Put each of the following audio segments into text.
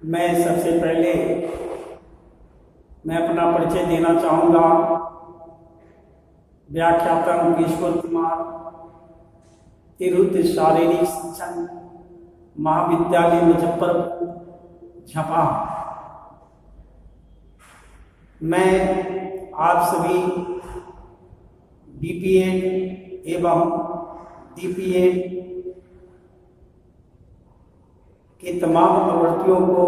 मैं सबसे पहले मैं अपना परिचय देना चाहूँगा। व्याख्याता ईश्वर कुमार, तिरुत शारीरिक शिक्षण महाविद्यालय मुजफ्फरपुर झपा। मैं आप सभी बीपीएड एवं डीपीएड के तमाम प्रवृत्तियों को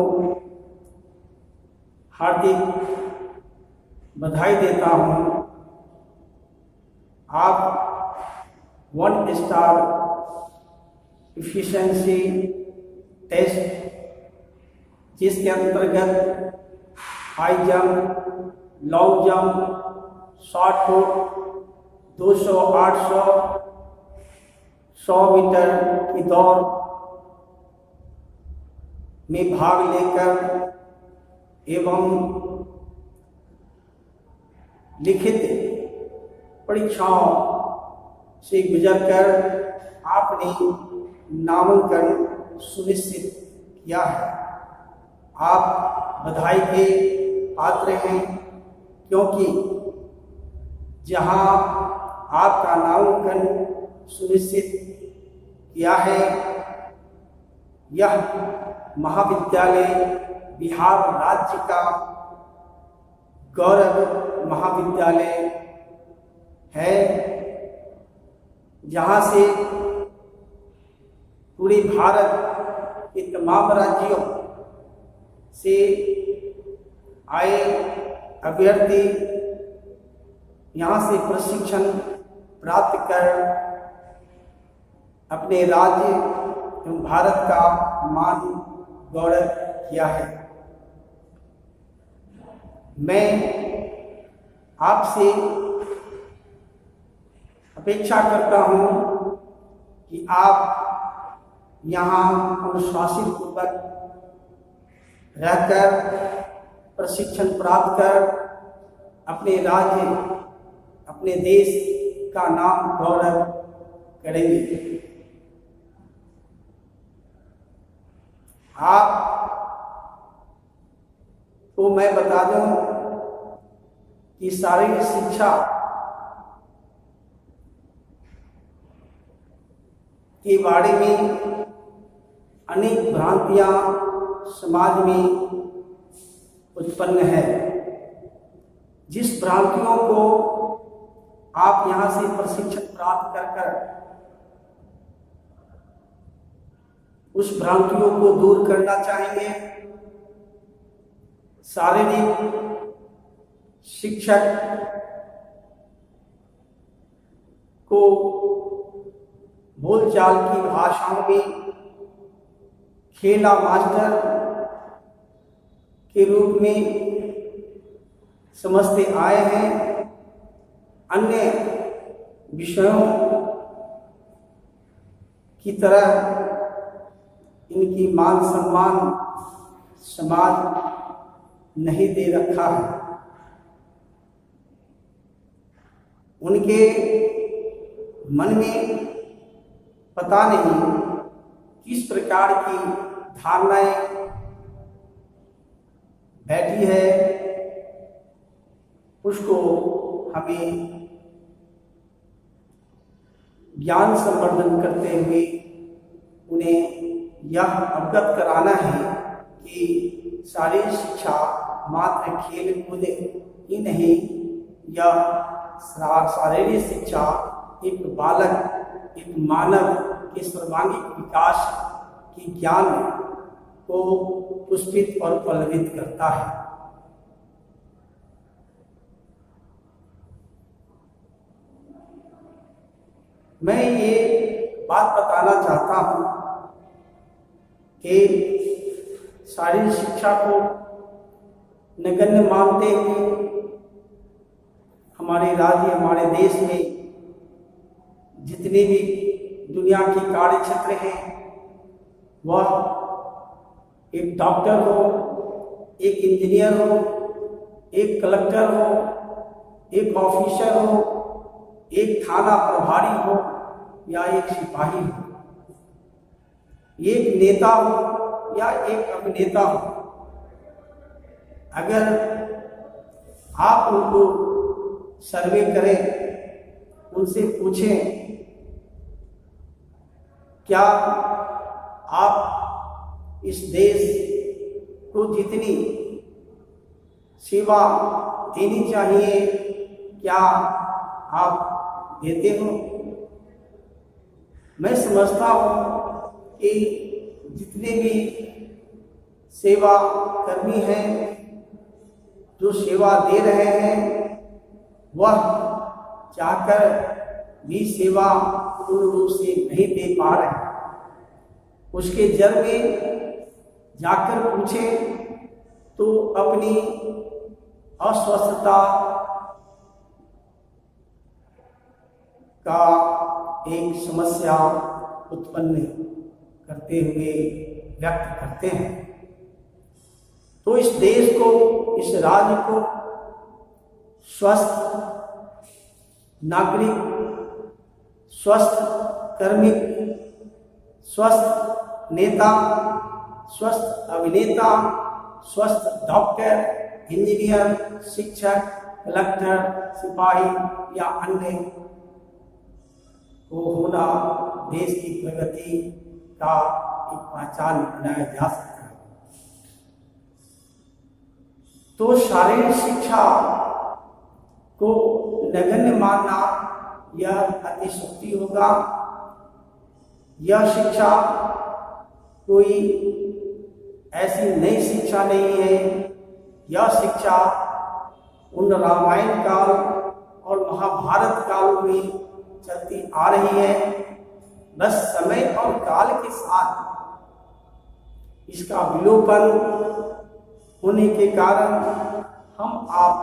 हार्दिक बधाई देता हूँ। आप 1 स्टार एफिशिएंसी टेस्ट, जिसके अंतर्गत high jump, long jump, short put, 200, 800, 100 metre की दौड़ में भाग लेकर एवं लिखित परीक्षाओं से गुजरकर आपने नामांकन सुनिश्चित किया है। आप बधाई के पात्र हैं, क्योंकि जहां आपका नामांकन सुनिश्चित किया है, यह महाविद्यालय बिहार राज्य का गौरव महाविद्यालय है, जहां से पूरे भारत के तमाम राज्यों से आए अभ्यर्थी यहाँ से प्रशिक्षण प्राप्त कर अपने राज्य एवं भारत का मान गौरव किया है। मैं आपसे अपेक्षा करता हूं कि आप यहाँ अनुशासित पूर्वक रहकर प्रशिक्षण प्राप्त कर अपने राज्य, अपने देश का नाम गौरव करेंगे। आप तो मैं बता दूं कि शारीरिक शिक्षा के बारे में अनेक भ्रांतियां समाज में उत्पन्न है। जिस भ्रांतियों को आप यहां से प्रशिक्षण प्राप्त कर उस भ्रांतियों को दूर करना चाहेंगे। शारीरिक शिक्षक को बोलचाल की भाषाओं में खेला मास्टर के रूप में समझते आए हैं। अन्य विषयों की तरह इनकी मान सम्मान समाज नहीं दे रखा है। उनके मन में पता नहीं किस प्रकार की धारणाएं बैठी है, उसको हमें ज्ञान संवर्धन करते हुए उन्हें यह अवगत कराना है कि शारीरिक शिक्षा मात्र खेल कूद ही नहीं, यह शारीरिक शिक्षा एक बालक, एक मानव के सर्वांगीण विकास के ज्ञान को पुष्पित और पल्लवित करता है। मैं ये बात बताना चाहता हूँ कि शारीरिक शिक्षा को नगण्य मानते हुए हमारे राज्य, हमारे देश में जितने भी दुनिया के कार्य क्षेत्र हैं, वह एक डॉक्टर हो, एक इंजीनियर हो, एक कलेक्टर हो, एक ऑफिसर हो, एक थाना प्रभारी हो या एक सिपाही हो, एक नेता हो या एक अभिनेता हो, अगर आप उनको सर्वे करें, उनसे पूछें क्या आप इस देश को जितनी सेवा देनी चाहिए क्या आप देते हो? मैं समझता हूँ कि जितने भी सेवा कर्मी हैं जो सेवा दे रहे हैं वह चाहकर भी सेवा पूर्ण रूप से नहीं दे पा रहे। उसके जड़ में जाकर पूछें तो अपनी अस्वस्थता का एक समस्या उत्पन्न करते हुए व्यक्त करते हैं। तो इस देश को, इस राज्य को स्वस्थ नागरिक, स्वस्थ कर्मी, स्वस्थ नेता, स्वस्थ अभिनेता, स्वस्थ डॉक्टर, इंजीनियर, शिक्षक, कलेक्टर, सिपाही या अन्य को होना देश की प्रगति का एक पहचान बनाया जा सकता है। तो शारीरिक शिक्षा को नगण्य मानना यह अतिशयोक्ति होगा। यह शिक्षा कोई ऐसी नई शिक्षा नहीं है। यह शिक्षा उन रामायण काल और महाभारत काल में चलती आ रही है। बस समय और काल के साथ इसका विलोपन होने के कारण हम आप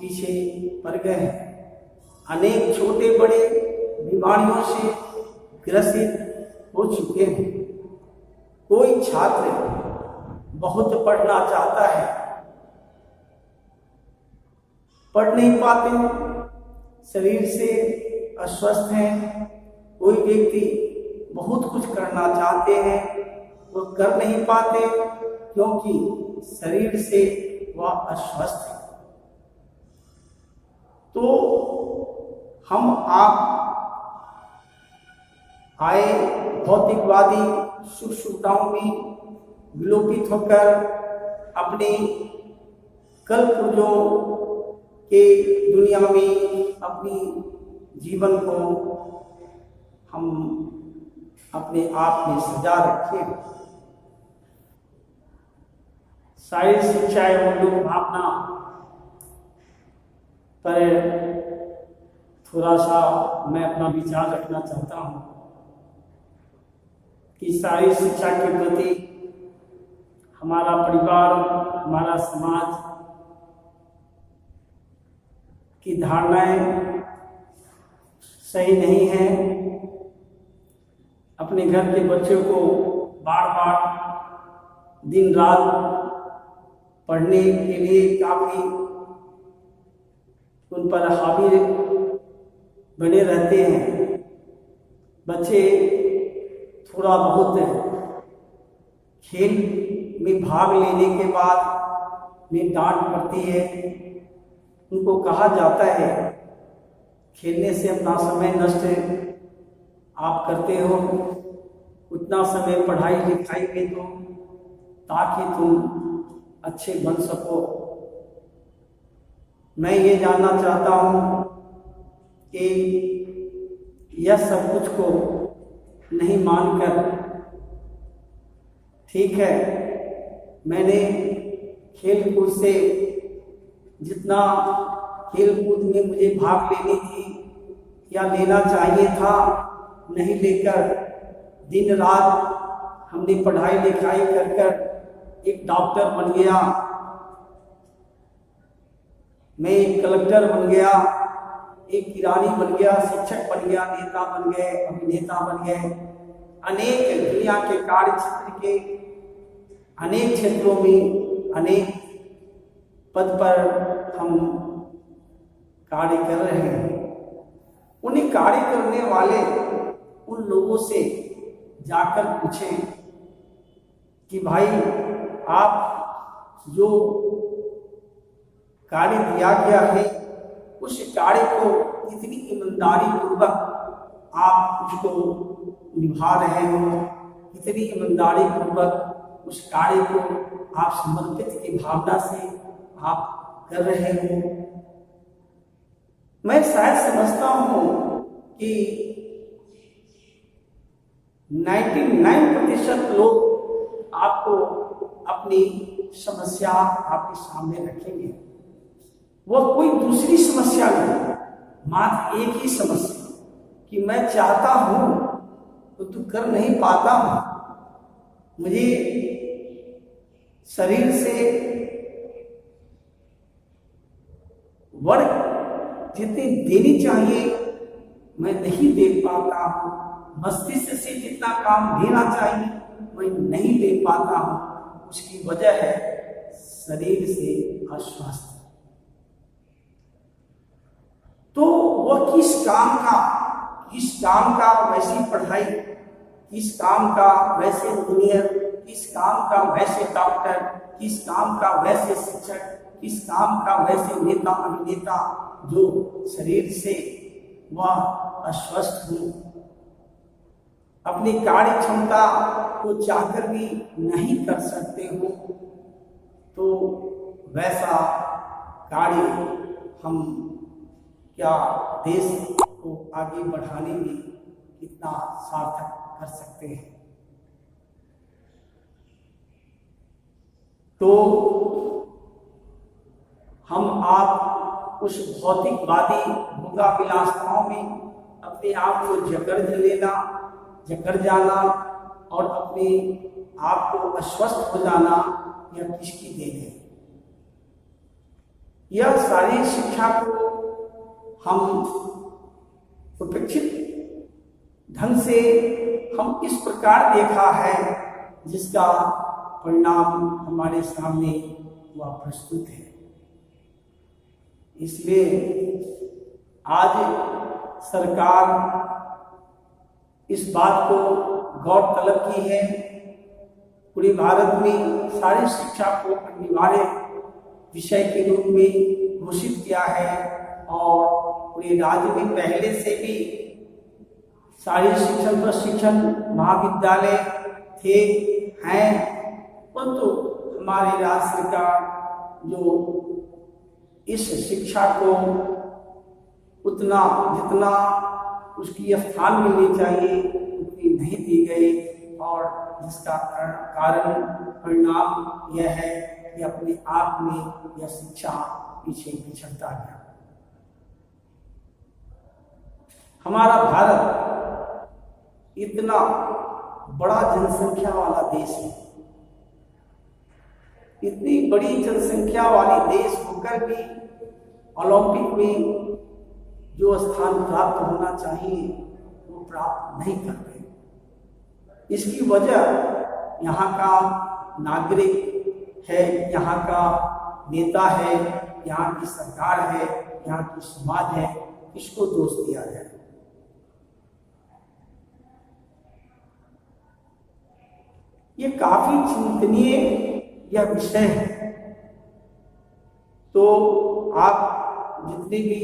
पीछे पड़ गए हैं। अनेक छोटे बड़े बीमारियों से ग्रसित हो चुके हैं। कोई छात्र बहुत पढ़ना चाहता है, पढ़ नहीं पाते, शरीर से अस्वस्थ हैं। कोई व्यक्ति बहुत कुछ करना चाहते हैं, वो कर नहीं पाते क्योंकि शरीर से वह अस्वस्थ है। तो हम आप आए भौतिकवादी सुख सुविधाओं में विलोपित होकर अपने कलपुर्जों के दुनिया में अपनी जीवन को हम अपने आप में सजा रखे। शारीरिक शिक्षा एवं लोक भावना पर थोड़ा सा मैं अपना विचार रखना चाहता हूँ कि शारीरिक शिक्षा के प्रति हमारा परिवार, हमारा समाज की धारणाएं सही नहीं है। अपने घर के बच्चों को बार बार दिन रात पढ़ने के लिए काफ़ी उन पर हावी बने रहते हैं। बच्चे थोड़ा बहुत खेल में भाग लेने के बाद में डांट पड़ती है। उनको कहा जाता है खेलने से अपना समय नष्ट आप करते हो, उतना समय पढ़ाई लिखाई में दो ताकि तुम अच्छे बन सको। मैं ये जानना चाहता हूँ कि यह सब कुछ को नहीं मानकर, ठीक है मैंने खेल कूद से जितना खेल कूद में मुझे भाग लेनी थी या लेना चाहिए था नहीं लेकर दिन रात हमने पढ़ाई लिखाई कर कर एक डॉक्टर बन गया, मैं एक कलेक्टर बन गया, एक किरानी बन गया, शिक्षक बन गया, नेता बन गए, अभिनेता बन गए। अनेक दुनिया के कार्य क्षेत्र के अनेक क्षेत्रों में अनेक पद पर हम कार्य कर रहे हैं। उन्हें कार्य करने वाले उन लोगों से जाकर पूछें कि भाई आप जो कार्य दिया गया है उस कार्य को कितनी ईमानदारी पूर्वक आप उसको निभा रहे हो, कितनी ईमानदारी पूर्वक उस कार्य को आप समर्पित की भावना से आप कर रहे हो। मैं शायद समझता हूं कि 99% लोग आपको अपनी समस्या आपके सामने रखेंगे। वह कोई दूसरी समस्या नहीं, मात्र एक ही समस्या कि मैं चाहता हूं तो तू कर नहीं पाता हूं, मुझे शरीर से वर्क जितनी देनी चाहिए मैं नहीं दे पाता हूं, मस्तिष्क से जितना काम देना चाहिए मैं नहीं दे पाता हूं। उसकी वजह है शरीर से अस्वस्थ। तो वह किस काम का वैसी पढ़ाई, किस काम का वैसे इंजीनियर, किस काम का वैसे डॉक्टर, किस काम का वैसे शिक्षक, किस काम का वैसे नेता अभिनेता जो शरीर से वह अस्वस्थ हो, अपनी कार्य क्षमता को चाहकर भी नहीं कर सकते हो, तो वैसा कार्य हम क्या देश को आगे बढ़ाने में कितना सार्थक कर सकते हैं। तो हम आप उस भौतिकवादी भोगाविलासताओं में अपने आप को जकड़ जाना और अपने आप को अस्वस्थ हो जाना यह किसकी देन है। यह सारी शिक्षा को हम उपेक्षित ढंग से हम इस प्रकार देखा है जिसका परिणाम हमारे सामने वह प्रस्तुत है। इसलिए आज सरकार इस बात को गौर तलब की है, पूरे भारत में सारी शिक्षा को अनिवार्य विषय के रूप में घोषित किया है और पूरे राज्य में पहले से भी सारी शिक्षण प्रशिक्षण महाविद्यालय थे हैं, परंतु हमारी राज्य सरकार जो इस शिक्षा को उतना जितना उसकी स्थान मिलनी चाहिए उतनी नहीं दी गई और जिसका कारण परिणाम यह है कि अपने आप में यह शिक्षा पीछे पिछड़ता गया। हमारा भारत इतना बड़ा जनसंख्या वाला देश है, इतनी बड़ी जनसंख्या वाली देश होकर भी ओलंपिक में जो स्थान प्राप्त होना चाहिए वो प्राप्त नहीं करते। इसकी वजह यहाँ का नागरिक है, यहाँ का नेता है, यहाँ की सरकार है, यहाँ की समाज है, इसको दोष दिया जाए। ये काफी चिंतनीय यह विषय है। तो आप जितने भी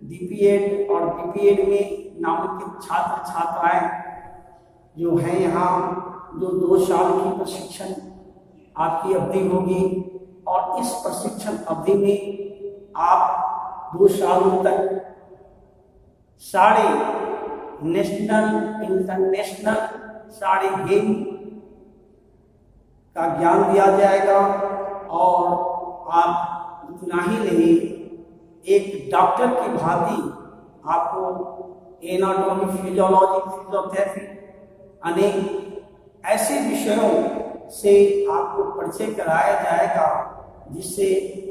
डीपीएड और बीपीएड में नामांकित छात्र छात्राएं जो हैं यहाँ, जो 2 साल की प्रशिक्षण आपकी अवधि होगी और इस प्रशिक्षण अवधि में आप 2 सालों तक सारे नेशनल इंटरनेशनल सारे गेम का ज्ञान दिया जाएगा और आप उतना ही नहीं, एक डॉक्टर की भांति आपको एनाटॉमी, फिजियोलॉजी, फिजियोथेरेपी अनेक ऐसे विषयों से आपको परिचय कराया जाएगा जिससे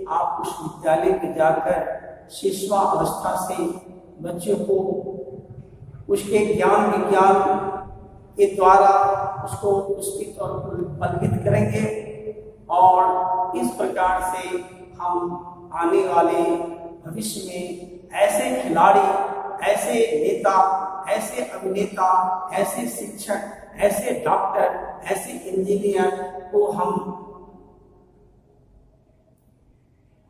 आप उस विद्यालय में जाकर शिशुअवस्था से बच्चों को उसके ज्ञान विज्ञान के द्वारा उसको उसकी तौर पर पल्वित करेंगे और इस प्रकार से हम आने वाले भविष्य में ऐसे खिलाड़ी, ऐसे नेता, ऐसे अभिनेता, ऐसे शिक्षक, ऐसे डॉक्टर, ऐसे इंजीनियर को हम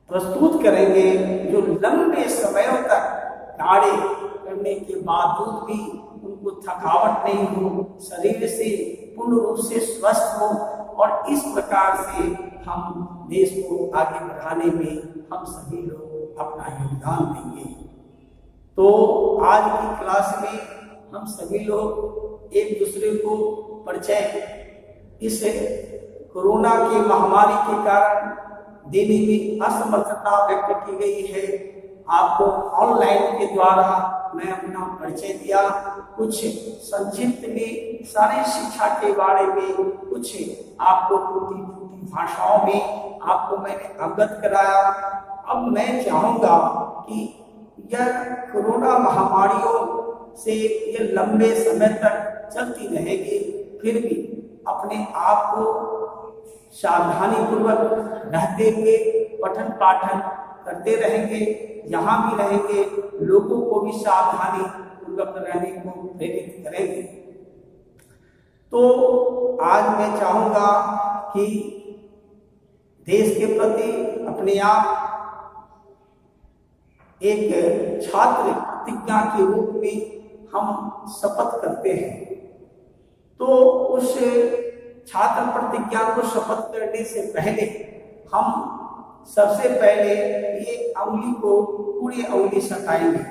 प्रस्तुत करेंगे जो लंबे समयों तक कार्य करने के बावजूद भी उनको थकावट नहीं हो, शरीर से पूर्ण रूप से स्वस्थ हो, और इस प्रकार से हम देश को आगे बढ़ाने में हम सभी लोग अपना योगदान देंगे। तो आज की क्लास में हम सभी लोग एक दूसरे को परिचय इस कोरोना की महामारी के कारण देने में असमर्थता व्यक्त की गई है। आपको ऑनलाइन के द्वारा मैं अपना परिचय दिया, कुछ संक्षिप्त में सारी शिक्षा के बारे में कुछ आपको टूटी फूटी भाषाओं में आपको मैंने अवगत कराया। अब मैं चाहूंगा कि यह कोरोना महामारियों से ये लंबे समय तक चलती रहेगी, फिर भी अपने आप को सावधानी पूर्वक रहते हुए पठन पाठन करते रहेंगे। जहाँ भी रहेंगे लोगों को भी सावधानी पूर्वक रहने को प्रेरित करेंगे। तो आज मैं चाहूंगा कि देश के प्रति अपने आप एक छात्र प्रतिज्ञा के रूप में हम शपथ करते हैं। तो उस छात्र प्रतिज्ञा को शपथ करने से पहले हम सबसे पहले ये अंगुली को पूरी अंगुली सटाएंगे,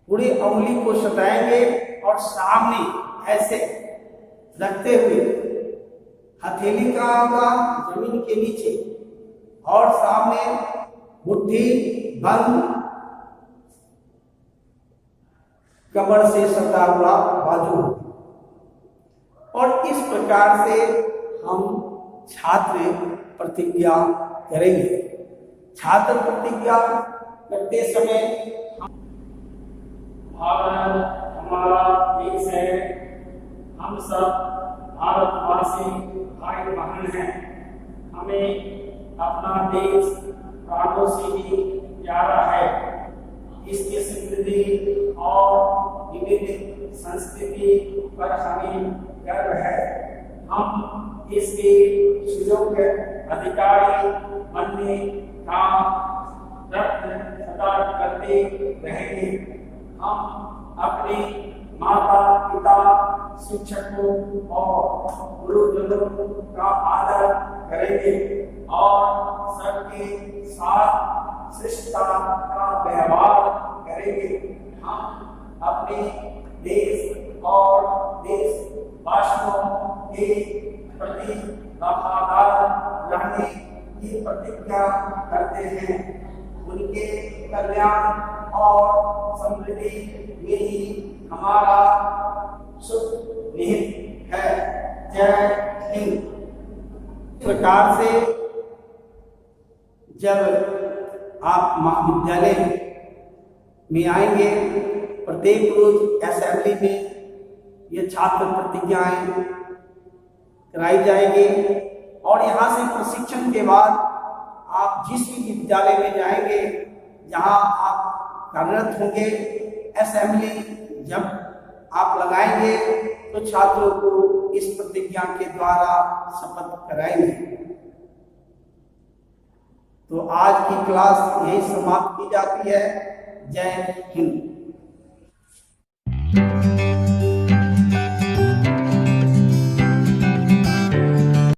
पूरी अंगुली को सटाएंगे और सामने ऐसे रखते हुए हथेली का होगा जमीन के नीचे और सामने मुट्ठी बंद, कमर से सटा हुआ बाजू, और इस प्रकार से हम छात्र प्रतिज्ञा करेंगे। छात्र प्रतिज्ञा करते समय भारत हमारा देश है, हम सब भारतवासी भाई बहन हैं। हमें अपना देश प्राणों से भी प्यारा है। इसकी समृद्धि और विविध संस्कृति पर हमें गर्व है। हम इसके सुयोग्य अधिकारी बनने का प्रयत्न सदा करते रहेंगे। हम अपने माता पिता, शिक्षकों और गुरुजनों का आदर करेंगे और सबके साथ शिष्टता का व्यवहार करेंगे। हम अपने देश और देशवासियों के प्रति वफादार रहने की प्रतिज्ञा करते हैं। उनके कल्याण और समृद्धि में ही हमारा सुख निहित है। जय हिंद। प्रकार से जब आप महाविद्यालय में आएंगे, प्रत्येक रोज असेंबली में ये छात्र प्रतिज्ञाएं कराई जाएंगी और यहाँ से प्रशिक्षण के बाद आप जिस भी विद्यालय में जाएंगे जहाँ आप कार्यरत होंगे, असेंबली जब आप लगाएंगे तो छात्रों को इस प्रतिज्ञा के द्वारा शपथ कराएंगे। तो आज की क्लास यही समाप्त की जाती है। जय हिंद।